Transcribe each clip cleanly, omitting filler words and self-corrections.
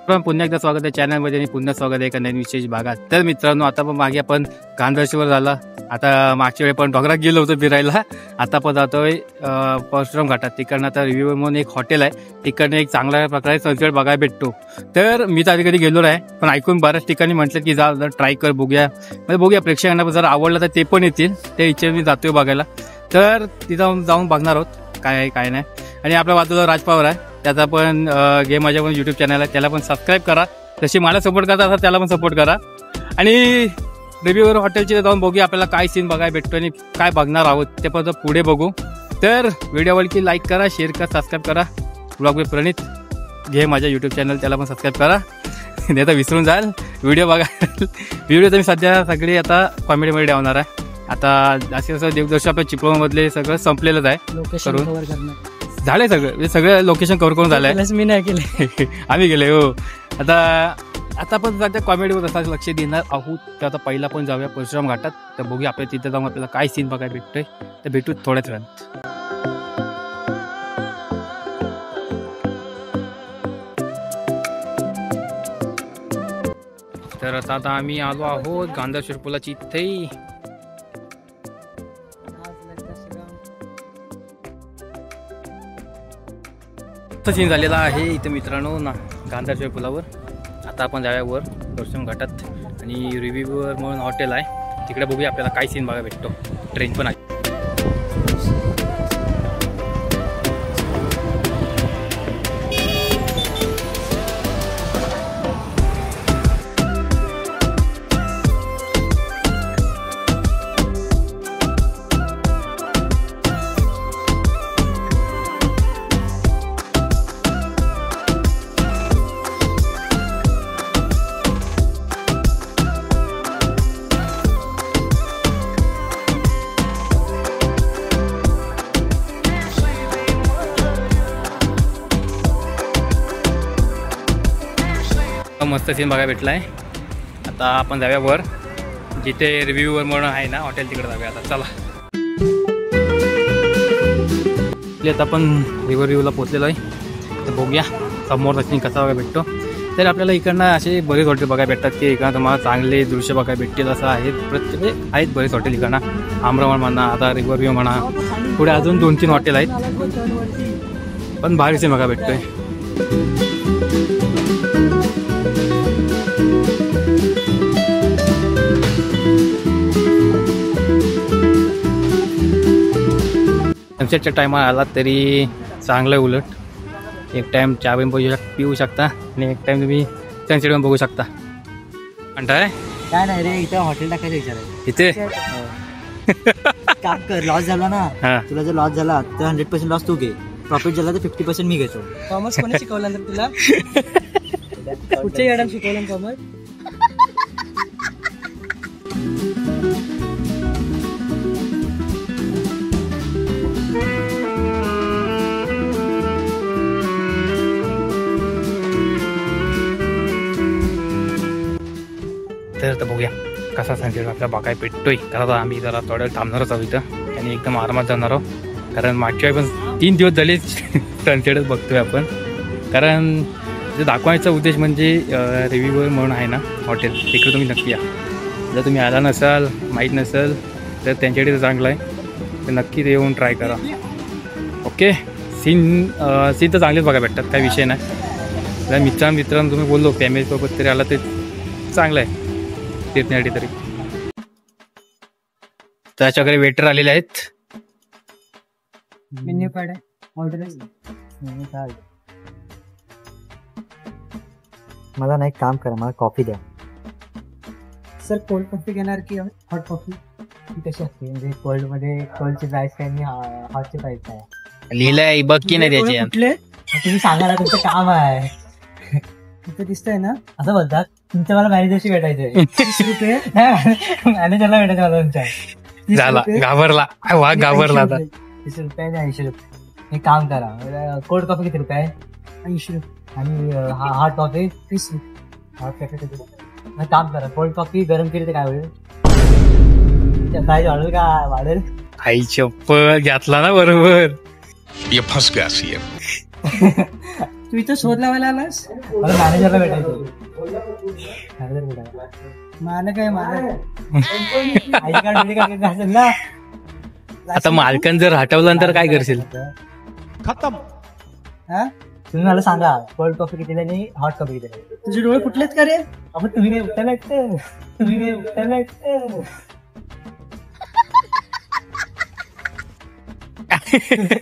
पण पुन्हा एकदा स्वागत आहे चॅनलमध्ये आणि पुन्हा स्वागत आहे एका नवीन विशेष भागात। तर मित्रांनो, आता पण मागे आपण गांधर्शीवर झाला, आता मागच्या वेळी पण डोंगरात गेलो होतो फिरायला। आता पण जातोय परशुराम घाटात। तिकडनं आता रिव्ह्यू म्हणून एक हॉटेल आहे, तिकडनं एक चांगल्या प्रकारे सनसेट बघायला भेटतो। तर मी तर आधी कधी गेलो नाही, पण ऐकून बऱ्याच ठिकाणी म्हटलं की जा ट्राय कर, बघूया म्हणजे बघूया प्रेक्षकांना जर आवडलं तर ते पण येतील, ते इच्छा मी जातोय बघायला। तर तिथं जाऊन बघणार आहोत काय आहे काय नाही। आणि आपल्या बाजूला राज पवार आहे, त्याचा पण गेम माझ्या पण यूट्यूब चॅनल आहे, त्याला पण सबस्क्राईब करा। तशी मला सपोर्ट करता असा त्याला पण सपोर्ट करा। आणि रिव्ह्यूवर हॉटेलची जाऊन बघूया आपल्याला काय सीन बघायला भेटतो आणि काय बघणार आहोत ते पण पुढे बघू। तर व्हिडिओवरती लाईक करा, शेअर करा, सबस्क्राईब करा। ब्लॉग विथ प्रणित घे माझ्या यूट्यूब चॅनल, त्याला पण सबस्क्राईब करा, नाही तर विसरून जाल व्हिडिओ बघा। व्हिडिओ तर मी सध्या सगळी आता कॉमेडीमध्ये ठेवणार आहे। आता असं देवदर्शन आपल्या चिपळूणमधले सगळं संपलेलंच आहे, लोकेशन कव्हर करणं झालंय सगळं, सगळं लोकेशन कव्हर करून झालंय। मी नाही केले आम्ही गेले हो। आता पण सध्या कॉमेडीवर असं लक्ष देणार आहोत। तर आता पहिला पण जाऊया परशुराम घाटात, तर बघूया आपल्या तिथे जाऊन आपल्याला काय सीन बघायला भेटतोय, तर भेटू थोड्याच वेळात। तर आता आम्ही आलो आहोत गांधर्शी पुलाची इथे। सीन झालेला आहे इथे मित्रांनो ना गांधर्शी पुलावर। आता आपण जाऊया वर परशुराम घाटात आणि रिव्ह्यूवर म्हणून हॉटेल आहे, तिकडे बघूया आपल्याला काय सीन बघायला भेटतो। ट्रेन पण आहे। मस्त सीन बघायला भेटलाय। आता आपण जाऊया वर, जिथे रिव्ह्यूवर म्हणून आहे ना हॉटेल, तिकडे जाऊया आता। चला, आता आपण रिव्ह्यूला पोहोचलेलो आहे, तर बघूया समोर सीन कसा बघायला भेटतो। तर आपल्याला इकडनं असे बरेच हॉटेल बघायला भेटतात की इकडनं तुम्हाला चांगले दृश्य बघायला भेटतील असं आहेत। प्रत्येक आहेत बरेच हॉटेल इकडनं, आमरावण म्हणा, आता रिव्ह्यू म्हणा, पुढे अजून 2-3 हॉटेल आहेत, पण भारी सीन बघायला भेटतोय। सनसेटच्या टायमाला आला तरी चांगलं, उलट एक टाइम चहा पण पिऊ शकता आणि एक टाइम तुम्ही सनसेट पण बघू शकता। म्हणताय काय नाही रे, इथं हॉटेल टाकायचं विचार आहे इथे। काम कर, लॉस झाला ना तुला, जर लॉस झाला तर 100% लॉस तू घे, प्रॉफिट झाला तर 50% मी घेतो। कॉमर्स कोणी शिकवलं तर तुला? कुठच्या मॅडम शिकवलं कॉमर्स? तर बघूया कसा सनसेट आपल्याला बघायला भेटतोय। कारण आता आम्ही जरा थोड्या थांबणारच आहोत इथं आणि एकदम आरामात जाणार आहोत, कारण मागच्या वेळी पण 3 दिवस झाले सनसेटच बघतोय आपण। कारण जे दाखवायचा उद्देश म्हणजे रिव्ह्यूवर म्हणून आहे ना हॉटेल, तिकडे तुम्ही नक्की या। जर तुम्ही आला नसाल, माहीत नसेल, तर त्यांच्याकडे चांगलं आहे, तर नक्की ते येऊन ट्राय करा। ओके, सीन तर चांगलेच बघायला भेटतात, काही विषय नाही। जर मित्रांनो तुम्ही बोललो फॅमिलीसोबत तरी आला तर चांगलं आहे फिरण्यासाठी तरी। त्याच्याकडे वेटर आलेले आहेत। मेन्यू कार्ड आहे, ऑर्डर मला नाही, काम करा, मला कॉफी द्या सर। कोल्ड कॉफी घेणार की हॉट कॉफी? कशी असते म्हणजे कोल्डमध्ये कोल्डची प्राईस काय आणि हॉटची प्राईस काय लिहिलंय बघ की नाही त्याची? कुठले तुम्ही सांगा ना, तुमचं काम आहे। तिथे दिसतंय ना, असं बोलतात तुमचं मला मॅनेजरशी भेटायचंय। 30 रुपये मॅनेजरला भेटायचं मला तुमच्या। झाला घाबरला, वाघ घाबरला आता। 30 रुपये आणि 80 रुपये। एक काम करा, कोल्ड कॉफी किती रुपये? 80 रुपये। आणि हॉट कॉफी 30 रुपये। हॉट कॉफी किती रुपये? काम करा, कोल्ड कॉफी गरम केली तर काय होईल? प्राईस वाढेल का? वाढेल? आई चप्पल घेतला ना बरोबर। ये फंस गया सीएम। तू इथं शोध लावायला आलास? मला मॅनेजरला भेटायचं. मॅनेजर भेटायला मला काय मला आय कार्ड असेल ना. आता मालकान जर हटवलं तर काय करशील? खतम. तुम्ही मला सांगा कोल्ड कॉफी कितीला आणि हॉट कॉफी कितीला? तुझे डोळे फुटलेत का रे? आपण तुम्ही काय उठायला लागतं, तुम्ही काय उठायला लागतं.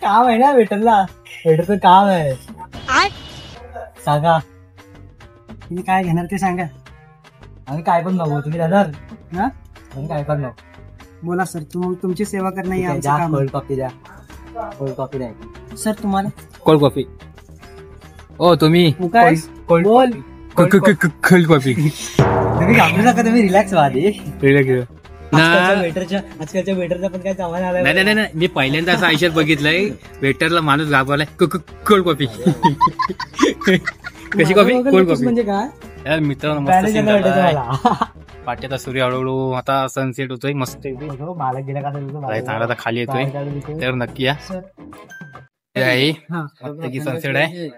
काम आहे ना वेटरला, वेटरचं काम आहे. सांगा तुम्ही काय घेणार ते सांगा. आम्ही काय पण नको, तुम्ही जाणार हा आम्ही काय पण नको. बोला सर, तुमची सेवा करणं हे आमचं द्या काम कोल्ड कॉफी द्या, कोल्ड कॉफी द्या. आहे. सर तुम्हाला कोल्ड कॉफी. ओ तुम्ही तू काय कोल्ड बोल. Cold coffee. तुम्ही घाबरू नका, तुम्ही रिलॅक्स व्हा आधी. नाही आजकालच्या वेटरचा पण काय जमाना आलाय. नाही नाही, मी पहिल्यांदा असं आयुष्यात बघितलंय वेटरला माणूस घाबरलाय कोल्ड कॉफी. कशी कॉफी? Cold coffee. म्हणजे काय? यार मित्रांनो मस्त मॅनेजरला scene भेटायचं झालाय. मला. पाट्याचा सूर्य हळूहळू आता सनसेट होतोय मस्त. बघ, मालक गेला का चांगला आता खाली येतोय तर नक्की या. सर हे आहे हा मस्त की सनसेट आहे.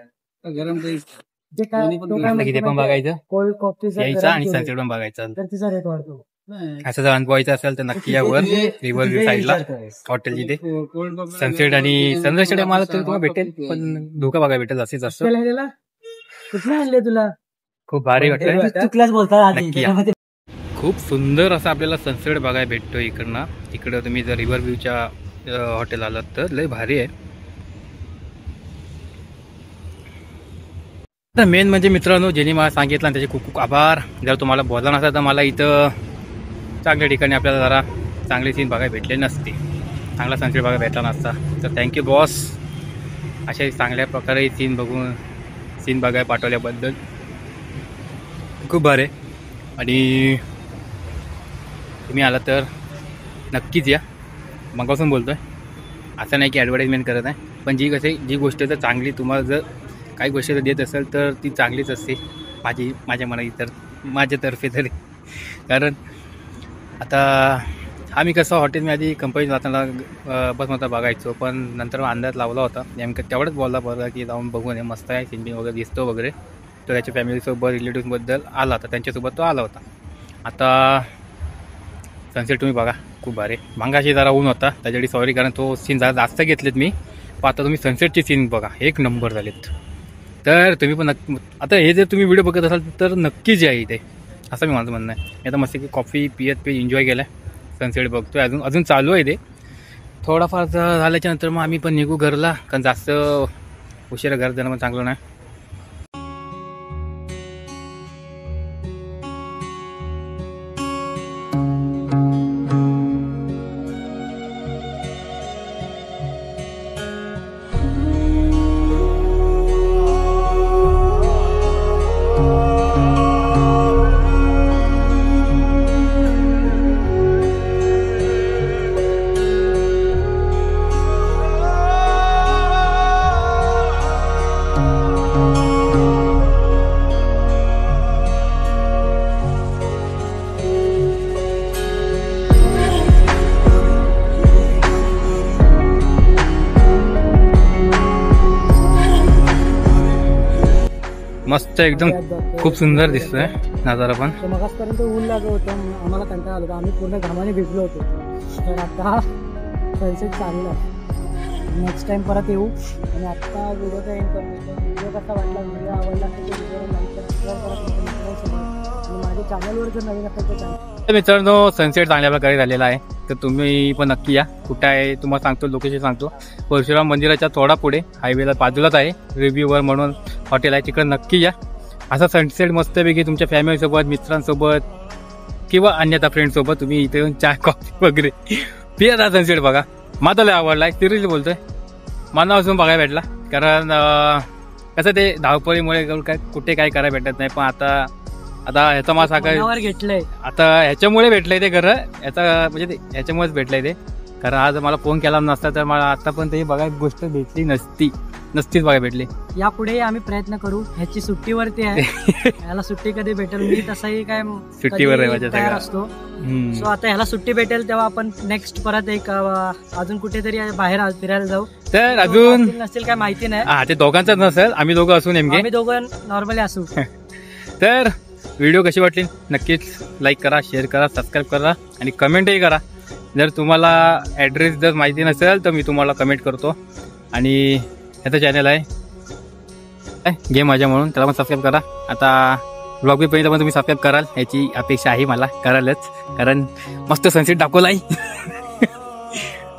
गरम ते काय तो काय मस्त की ते पण बघायचं, कोल्ड कॉफी यायचं आणि सनसेट पण बघायचं. तर तिचा रेट वाढतो. असं जर अनुभवायचं असेल तर नक्की या वर रिव्हर व्ह्यू साईडला हॉटेल जिथे सनसेट आणि सनसेट मला तरी तुम्हाला भेटेल, पण धोका बघायला भेटेल जास्तीत जास्त. कुठला आणले तुला? खूप भारी वाटतंय. चुकल्याच बोलतात आधी. नक्की या. खूप सुंदर असं आपल्याला सनसेट बघायला भेटतो इकडनं. इकडं तुम्ही जर रिव्हर व्ह्यूच्या हॉटेल आलात तर लय भारी आहे. तर मेन म्हणजे मित्रांनो ज्यांनी मला सांगितलं त्याचे खूप खूप आभार. जर तुम्हाला बोलला नसता तर मला इथं चांगल्या ठिकाणी आपल्याला जरा चांगले सीन बघायला भेटले नसते, चांगला सनसेट बघायला भेटला नसता. तर थँक्यू बॉस, अशा चांगल्या प्रकारे सीन बघायला पाठवल्याबद्दल खूप भारी आहे. आणि तुम्ही आला तर नक्कीच या. मगापासून बोलतो आहे, असं नाही की ॲडव्हर्टाईजमेंट करत आहे, पण जी गोष्ट तर चांगली तुम्हाला जर काही गोष्टी जर देत असेल तर ती चांगलीच असते माझ्या मनात तर माझ्यातर्फे तरी. कारण आता आम्ही कसं हॉटेलमध्ये आधी कंपनीत जाताना बसमध्ये बघायचो, पण नंतर अंदाज लावला होता नेमकं तेवढंच बोलला बघा की जाऊन बघून मस्त आहे सिंगिंग वगैरे दिसतो वगैरे. तो त्याच्या फॅमिलीसोबत रिलेटिव्हबद्दल आला होता, त्यांच्यासोबत तो आला होता. आता सनसेट तुम्ही बघा खूप भारी. भांगाशी जरा ऊन होता त्याच्यासाठी सॉरी, कारण तो सीन जरा जास्त घेतलेत मी. पण आता तुम्ही सनसेटचे सीन बघा, एक नंबर झालेत. तर तुम्ही पण आता हे जर तुम्ही व्हिडिओ बघत असाल तर नक्कीच या इथे, असं मी माझं म्हणणं आहे. आता मस्त की कॉफी पियत एन्जॉय केला आहे, सनसेट बघतोय. अजून चालू आहे ते. थोडाफार झाल्याच्या नंतर मग आम्ही पण निघू घरला, कारण जास्त उशिरा घर जाणं पण चांगलं नाही. मस्त एकदम खूप सुंदर दिसतोय नजारा पण. मग आजपर्यंत ऊन लागत होतं, आम्हाला कंटाळा आला होता, आम्ही पूर्ण घामाने भिजलो होतो. तर आता सनसेट चालला. नेक्स्ट टाइम परत येऊ. आणि आता व्हिडिओचा एंड करतो. व्हिडिओ कसा वाटला, व्हिडिओ आवडला असेल तर व्हिडिओला लाईक करा, शेअर करा. आणि माझ्या चॅनलवर जर नवीन असेल तर चॅनल. मित्रांनो सनसेट चांगल्या प्रकारे झालेला आहे, तर तुम्ही पण नक्की या. कुठं आहे तुम्हाला सांगतो, लोकेशन सांगतो. परशुराम मंदिराच्या थोडा पुढे हायवेला बाजूलाच आहे रिव्ह्यूवर म्हणून हॉटेल आहे, तिकडे नक्की या. असा सनसेट मस्तपैकी तुमच्या फॅमिलीसोबत, मित्रांसोबत किंवा अन्यथा फ्रेंडसोबत तुम्ही इथे येऊन चहा कॉफी वगैरे पिया. सनसेट बघा, मला लय आवडला आहे, सिरियसली बोलतोय. मनापासून बघायला भेटला. कारण कसं ते धावपळीमुळे कुठे काय करायला भेटत नाही, पण आता ह्याचा मला सांगायचं घेतलंय. आता ह्याच्यामुळे भेटलंय ते घर, याचा म्हणजे ह्याच्यामुळेच भेटलंय ते. कारण आज मला फोन केला नसता तर मला आता पण ते बघायला गोष्ट भेटली नसतीच बघायला भेटली. यापुढे आम्ही प्रयत्न करू. ह्याची सुट्टीवरती आहे, ह्याला सुट्टी कधी भेटेल, मी तसंही काय सुट्टीवर आहे कधी माझ्या तयार सगळ्या. असतो. सो आता ह्याला सुट्टी भेटेल तेव्हा आपण नेक्स्ट परत एक अजून कुठेतरी बाहेर फिरायला जाऊ. तर अजून नसतील काय माहिती नाही, हा ते दोघांचाच नसेल, आम्ही दोघं असू नेमके. आम्ही दोघं नॉर्मली असू. तर व्हिडिओ कशी वाटली नक्कीच लाईक करा, शेअर करा, सबस्क्राईब करा आणि कमेंटही करा. जर तुम्हाला ॲड्रेस जर माहिती नसेल तर मी तुम्हाला कमेंट करतो. आणि ह्याचं चॅनल आहे गेम माझ्या म्हणून, त्याला पण सबस्क्राईब करा. आता ब्लॉग बी पहिलं पण तुम्ही सबस्क्राईब कराल याची अपेक्षा आहे मला, करालच, कारण मस्त सनसेट दाखवला आहे.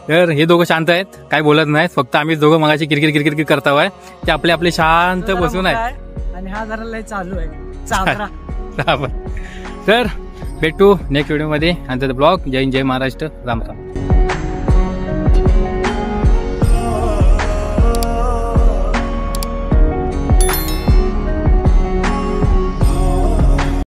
तर हे दोघं शांत आहेत, काय बोलत नाहीत, फक्त आम्ही दोघं मगाशी किरकिर करताय, ते आपले शांत बसून आहेत. आणि हा जरा लय चालू आहे चाबरा. तर भेटू नेक्स्ट व्हिडिओमध्ये. आणि ब्लॉग. जय हिंद, जय महाराष्ट्र, राम राम.